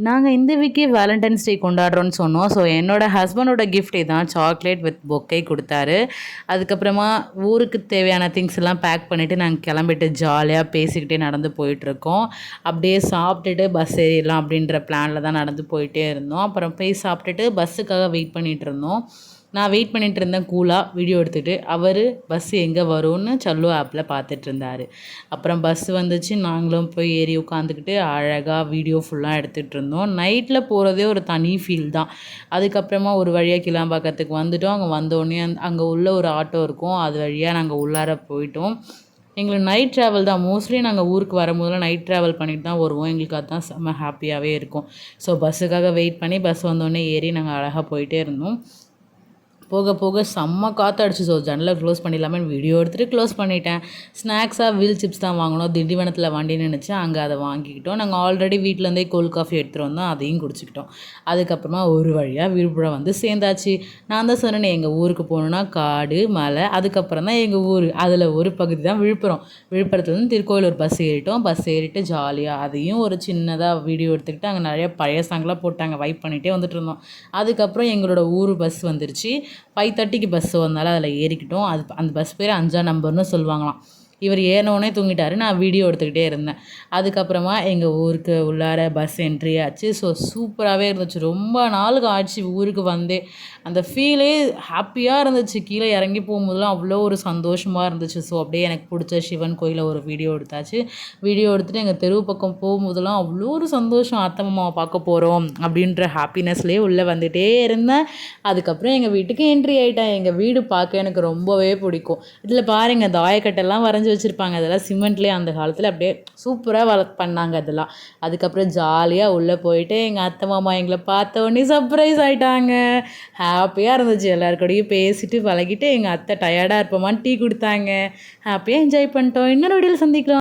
நாங்கள் இந்த வீக்கே வேலண்டைன்ஸ் டே கொண்டாடுறோன்னு சொன்னோம். ஸோ என்னோடய ஹஸ்பண்டோட கிஃப்ட் இதான், சாக்லேட் வித் பொக்கே கொடுத்தாரு. அதுக்கப்புறமா ஊருக்கு தேவையான திங்ஸ் எல்லாம் பேக் பண்ணிவிட்டு நாங்கள் கிளம்பிட்டு ஜாலியாக பேசிக்கிட்டே நடந்து போயிட்டுருக்கோம். அப்படியே சாப்பிட்டுட்டு பஸ் ஏறிடலாம் அப்படின்ற பிளானில் தான் நடந்து போயிட்டே இருந்தோம். அப்புறம் போய் சாப்பிட்டுட்டு பஸ்ஸுக்காக வெயிட் பண்ணிகிட்டு இருந்தோம். நான் வெயிட் பண்ணிகிட்டு இருந்தேன் கூலாக வீடியோ எடுத்துகிட்டு. அவர் பஸ் எங்கே வரும்னு சல்லு ஆப்பில் பார்த்துட்டு இருந்தார். அப்புறம் பஸ் வந்துச்சு, நாங்களும் போய் ஏறி உட்காந்துக்கிட்டு அழகாக வீடியோ ஃபுல்லாக எடுத்துகிட்டு இருந்தோம். நைட்டில் போகிறதே ஒரு தனி ஃபீல் தான். அதுக்கப்புறமா ஒரு வழியாக கிளாம்பாக்கத்துக்கு வந்துவிட்டோம். அங்கே வந்தோடனே அங்கே உள்ள ஒரு ஆட்டோ இருக்கும், அது வழியாக நாங்கள் உள்ளார போயிட்டோம். எங்களுக்கு நைட் ட்ராவல் தான் மோஸ்ட்லி. நாங்கள் ஊருக்கு வரும்போதெல்லாம் நைட் ட்ராவல் பண்ணிட்டு தான் வருவோம். எங்களுக்கு அதுதான் செம்ம ஹாப்பியாகவே இருக்கும். ஸோ பஸ்ஸுக்காக வெயிட் பண்ணி பஸ் வந்தோடனே ஏறி நாங்கள் அழகாக போயிட்டே இருந்தோம். போக போக செம்ம காற்று அடிச்சு. ஸோ ஜன்னலை க்ளோஸ் பண்ணிடலாமே வீடியோ எடுத்துகிட்டு க்ளோஸ் பண்ணிட்டேன். ஸ்நாக்ஸாக வீல் சிப்ஸ் தான் வாங்கினோம். திண்டிவனத்தில் வண்டி நினச்சி அங்கே அதை வாங்கிக்கிட்டோம். நாங்கள் ஆல்ரெடி வீட்டிலேருந்தே கோல்ட் காஃபி எடுத்துகிட்டு வந்தோம், அதையும் குடிச்சிக்கிட்டோம். அதுக்கப்புறமா ஒரு வழியாக விழுப்புரம் வந்து சேர்ந்தாச்சு. நான் தான் சொன்னேன், எங்கள் ஊருக்கு போகணுன்னா காடு மலை, அதுக்கப்புறம் தான் எங்கள் ஊர். அதில் ஒரு பகுதி தான் விழுப்புரம். விழுப்புரத்துலேருந்து திருக்கோயிலூர் பஸ் ஏறிட்டோம். பஸ் ஏறிட்டு ஜாலியாக அதையும் ஒரு சின்னதாக வீடியோ எடுத்துக்கிட்டு அங்கே நிறைய பழைய சாங்கெலாம் போட்டு அங்கே வைப் பண்ணிகிட்டே வந்துட்டு இருந்தோம். அதுக்கப்புறம் எங்களோட ஊர் பஸ் வந்துருச்சு. 5:30க்கு பஸ் வந்தாலும் அதில் ஏறிக்கிட்டோம். அந்த பஸ் பேர் 5ஆம் நம்பர்னு சொல்லுவாங்களாம். இவர் ஏறினோடனே தூங்கிட்டார். நான் வீடியோ எடுத்துக்கிட்டே இருந்தேன். அதுக்கப்புறமா எங்கள் ஊருக்கு உள்ளார பஸ் என்ட்ரி ஆச்சு. ஸோ சூப்பராகவே இருந்துச்சு. ரொம்ப நாளுக்கு ஆச்சு ஊருக்கு வந்தே. அந்த ஃபீலே ஹாப்பியாக இருந்துச்சு. கீழே இறங்கி போகும்போதெல்லாம் அவ்வளோ ஒரு சந்தோஷமாக இருந்துச்சு. ஸோ அப்படியே எனக்கு பிடிச்ச சிவன் கோயிலில் ஒரு வீடியோ எடுத்தாச்சு. வீடியோ எடுத்துகிட்டு எங்கள் தெருவு பக்கம் போகும்போதெல்லாம் அவ்வளோ ஒரு சந்தோஷம். அத்தை மாமாவை பார்க்க போகிறோம் அப்படின்ற ஹாப்பினஸ்லேயே உள்ளே வந்துகிட்டே இருந்தேன். அதுக்கப்புறம் எங்கள் வீட்டுக்கு என்ட்ரி ஆகிட்டேன். எங்கள் வீடு பார்க்க எனக்கு ரொம்பவே பிடிக்கும். இதில் பாருங்கள், தாயக்கட்டெல்லாம் வரைஞ்சி வச்சுருப்பாங்க. அதெல்லாம் சிமெண்ட்லேயே அந்த காலத்தில் அப்படியே சூப்பராக பண்ணாங்க அதெல்லாம். அதுக்கப்புறம் ஜாலியாக உள்ளே போயிட்டு எங்கள் அத்தை மாமா எங்களை பார்த்த உடனே சர்ப்ரைஸ் ஆகிட்டாங்க. ஹாப்பியாக இருந்துச்சு. எல்லாருக்கூடையும் பேசிட்டு பழகிட்டு எங்கள் அத்தை டயர்டாக இருப்போமான்னு டீ கொடுத்தாங்க. ஹாப்பியாக என்ஜாய் பண்ணிட்டோம். இன்னொரு வீடியோவில் சந்திக்கலாம்.